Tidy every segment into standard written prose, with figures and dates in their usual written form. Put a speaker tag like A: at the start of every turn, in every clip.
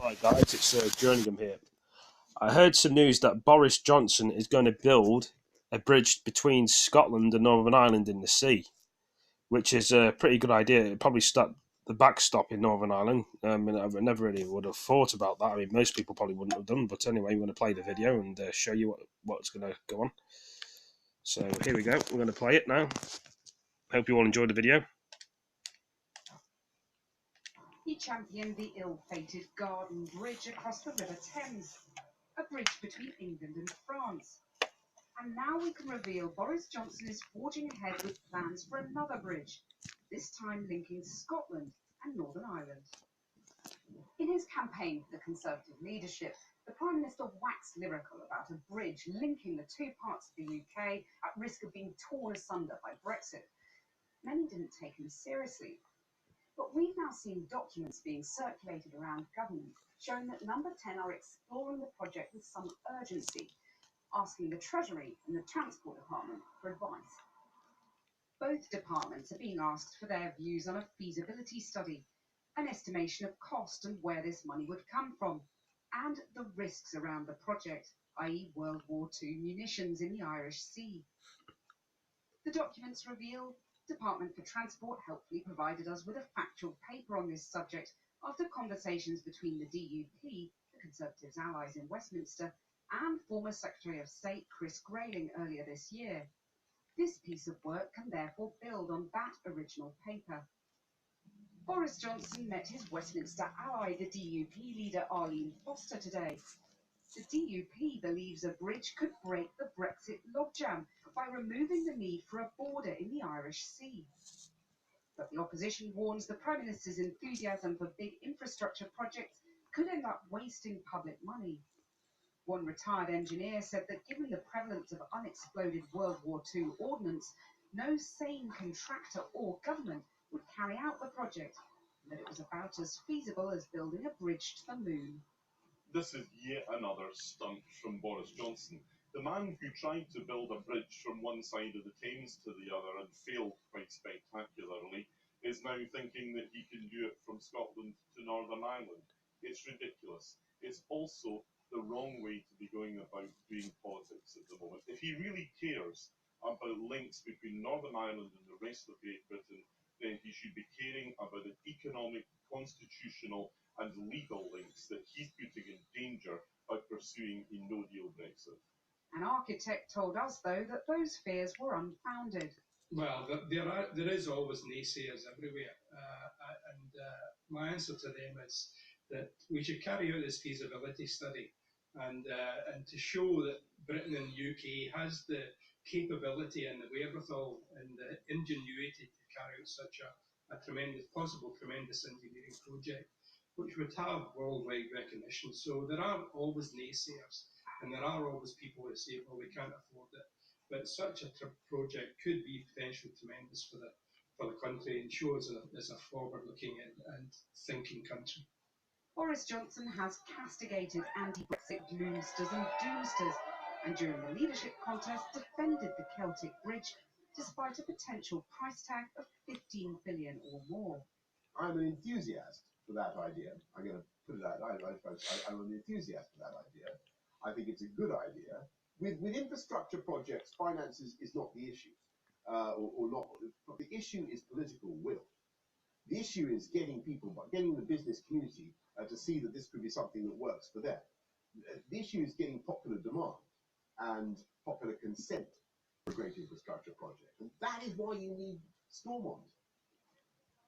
A: Right, guys, it's Jerningam here. I heard some news that Boris Johnson is going to build a bridge between Scotland and Northern Ireland in the sea, which is a pretty good idea. It'd probably stop the backstop in Northern Ireland. I never really would have thought about that. I mean, most people probably wouldn't have done. But anyway, I'm going to play the video and show you what's going to go on. So here we go. We're going to play it now. Hope you all enjoyed the video.
B: He championed the ill-fated Garden Bridge across the River Thames, a bridge between England and France. And now we can reveal Boris Johnson is forging ahead with plans for another bridge, this time linking Scotland and Northern Ireland. In his campaign for the Conservative leadership, the Prime Minister waxed lyrical about a bridge linking the two parts of the UK at risk of being torn asunder by Brexit. Many didn't take him seriously. But we've now seen documents being circulated around government showing that Number 10 are exploring the project with some urgency, asking the Treasury and the Transport Department for advice. Both departments are being asked for their views on a feasibility study, an estimation of cost and where this money would come from, and the risks around the project, i.e. World War II munitions in the Irish Sea. The documents reveal Department for Transport helpfully provided us with a factual paper on this subject after conversations between the DUP, the Conservatives' allies in Westminster, and former Secretary of State Chris Grayling earlier this year. This piece of work can therefore build on that original paper. Boris Johnson met his Westminster ally, the DUP leader Arlene Foster, today. The DUP believes a bridge could break the Brexit logjam by removing the need for a border in the Irish Sea. But the opposition warns the Prime Minister's enthusiasm for big infrastructure projects could end up wasting public money. One retired engineer said that given the prevalence of unexploded World War II ordnance, no sane contractor or government would carry out the project, and that it was about as feasible as building a bridge to the moon.
C: This is yet another stunt from Boris Johnson. The man who tried to build a bridge from one side of the Thames to the other and failed quite spectacularly is now thinking that he can do it from Scotland to Northern Ireland. It's ridiculous. It's also the wrong way to be going about doing politics at the moment. If he really cares about links between Northern Ireland and the rest of Great Britain, then he should be caring about the economic, constitutional and legal links that he's putting in danger by pursuing a no-deal Brexit.
B: An architect told us, though, that those fears were unfounded.
D: Well, there is always naysayers everywhere, and my answer to them is that we should carry out this feasibility study and to show that Britain and the UK has the capability and the wherewithal and the ingenuity to carry out such a tremendous engineering project, which would have worldwide recognition. So there are always naysayers, and there are always people who say, well, we can't afford it. But such a project could be potentially tremendous for the country and show us as a forward-looking and thinking country.
B: Boris Johnson has castigated anti-Brexit gloomsters and doomsters, and during the leadership contest defended the Celtic Bridge, despite a potential price tag of 15 billion or more.
E: I'm an enthusiast for that idea. I'm going to put it out. I'm an enthusiast for that idea. I think it's a good idea. With infrastructure projects, finances is not the issue, or not. The issue is political will. The issue is getting the business community to see that this could be something that works for them. The issue is getting popular demand and popular consent for a great infrastructure project, and that is why you need Stormont.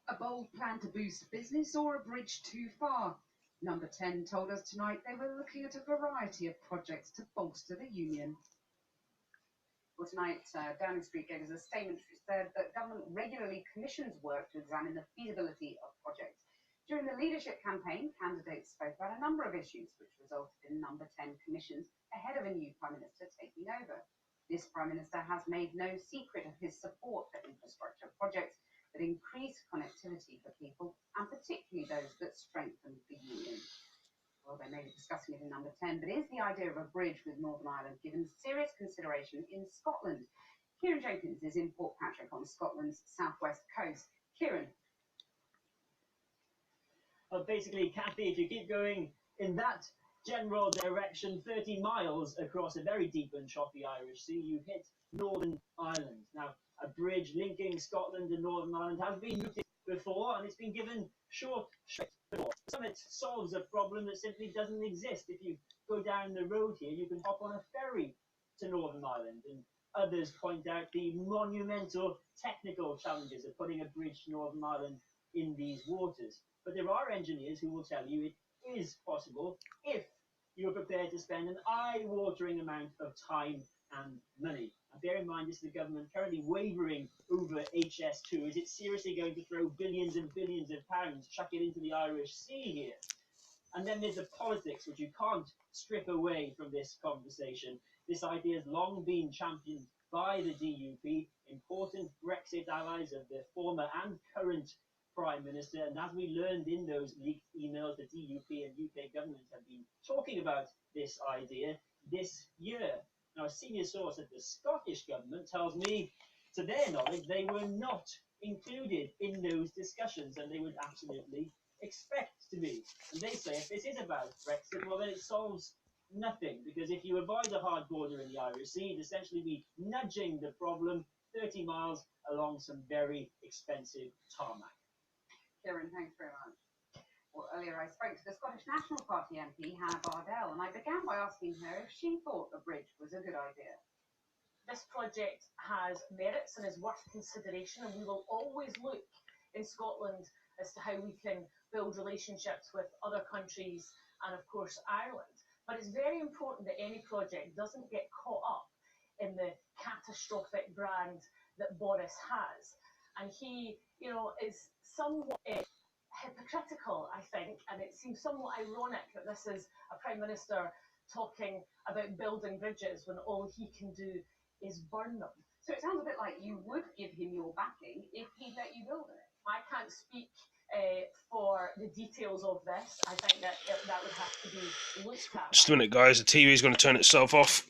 B: A bold plan to boost business or a bridge too far? Number 10 told us tonight they were looking at a variety of projects to bolster the union. Well, tonight, Downing Street gave us a statement which said that government regularly commissions work to examine the feasibility of projects. During the leadership campaign, candidates spoke about a number of issues which resulted in Number 10 commissions ahead of a new Prime Minister taking over. This Prime Minister has made no secret of his support for infrastructure projects that increase connectivity for people, and particularly those that strengthen the union. Well, they may be discussing it in Number 10, but is the idea of a bridge with Northern Ireland given serious consideration in Scotland? Kieran Jenkins is in Port Patrick on Scotland's southwest coast. Kieran.
F: Well, basically, Kathy, if you keep going in that general direction, 30 miles across a very deep and choppy Irish Sea, you hit Northern Ireland. Now, a bridge linking Scotland and Northern Ireland has been looked at before, and it's been given short shrift before. Some of it solves a problem that simply doesn't exist. If you go down the road here, you can hop on a ferry to Northern Ireland, and others point out the monumental technical challenges of putting a bridge to Northern Ireland in these waters. But there are engineers who will tell you it is possible if you're prepared to spend an eye-watering amount of time and money. And bear in mind, this is the government currently wavering over HS2. Is it seriously going to throw billions and billions of pounds, chuck it into the Irish Sea here? And then there's the politics, which you can't strip away from this conversation. This idea has long been championed by the DUP, important Brexit allies of the former and current Prime Minister. And as we learned in those leaked emails, the DUP and UK governments have been talking about this idea this year. Now, a senior source at the Scottish government tells me, to their knowledge, they were not included in those discussions, and they would absolutely expect to be. And they say if this is about Brexit, well, then it solves nothing, because if you avoid a hard border in the Irish Sea, you'd essentially be nudging the problem 30 miles along some very expensive tarmac.
B: Kieran, thanks very much. Well, earlier I spoke to the Scottish National Party MP, Hannah Bardell, and I began by asking her if she thought a bridge was a good idea.
G: This project has merits and is worth consideration, and we will always look in Scotland as to how we can build relationships with other countries and, of course, Ireland. But it's very important that any project doesn't get caught up in the catastrophic brand that Boris has. And he, is somewhat hypocritical, I think, and it seems somewhat ironic that this is a Prime Minister talking about building bridges when all he can do is burn them.
B: So it sounds a bit like you would give him your backing if he'd let you build it.
G: I can't speak for the details of this. I think that that would have to be looked at.
A: Just a minute, guys. The TV is going to turn itself off.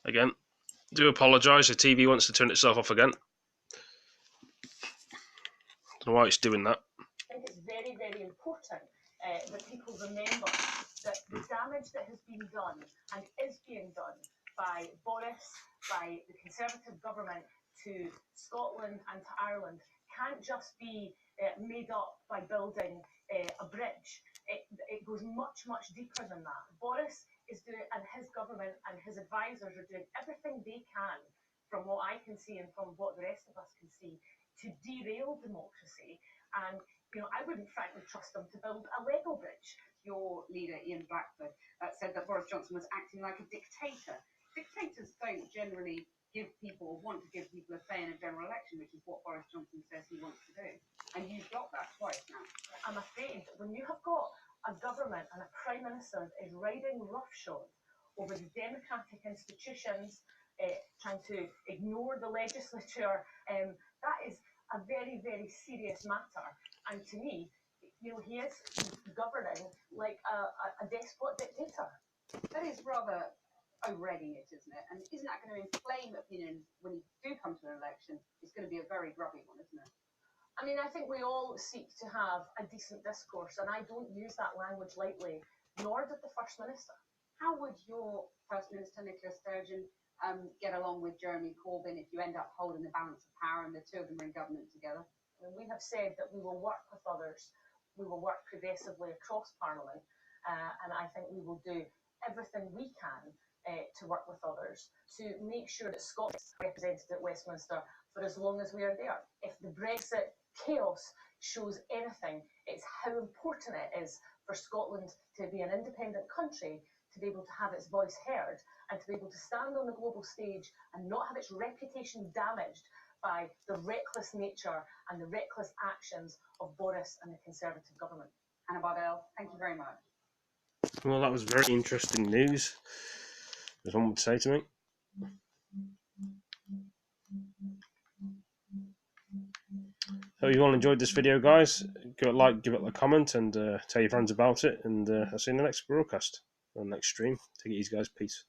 A: Again, do apologise. The TV wants to turn itself off again. Don't know why it's doing that.
G: I think it's very, very important that people remember that the damage that has been done and is being done by Boris, by the Conservative government to Scotland and to Ireland can't just be made up by building a bridge. It goes much, much deeper than that. Boris is doing, and his government and his advisors are doing everything they can, from what I can see and from what the rest of us can see, to derail democracy. And I wouldn't frankly trust them to build a Lego bridge.
B: Your leader, Ian Blackford, said that Boris Johnson was acting like a dictator. Dictators don't generally want to give people a say in a general election, which is what Boris Johnson says he wants to do. And you've blocked that twice now.
G: I'm afraid that when you have got a government and a Prime Minister that is riding roughshod over the democratic institutions, trying to ignore the legislature, that is a very, very serious matter. And to me, he is governing like a despot dictator.
B: That is rather overreading it, isn't it? And isn't that going to inflame opinion when you do come to an election? It's going to be a very grubby one, isn't it?
G: I mean, I think we all seek to have a decent discourse, and I don't use that language lightly, nor did the First Minister.
B: How would your First Minister, Nicola Sturgeon, get along with Jeremy Corbyn if you end up holding the balance of power and the two of them are in government together?
G: I mean, we have said that we will work with others, we will work progressively across Parliament, and I think we will do everything we can to work with others to make sure that Scotland is represented at Westminster for as long as we are there. If the Brexit chaos shows anything, it's how important it is for Scotland to be an independent country, to be able to have its voice heard, and to be able to stand on the global stage and not have its reputation damaged by the reckless nature and the reckless actions of Boris and the Conservative government.
B: Hannah Bardell, thank you very much.
A: Well, that was very interesting news, as one would say to me. Hope you all enjoyed this video, guys. Give it a like, give it a comment, and tell your friends about it. And I'll see you in the next broadcast, or next stream. Take it easy, guys. Peace.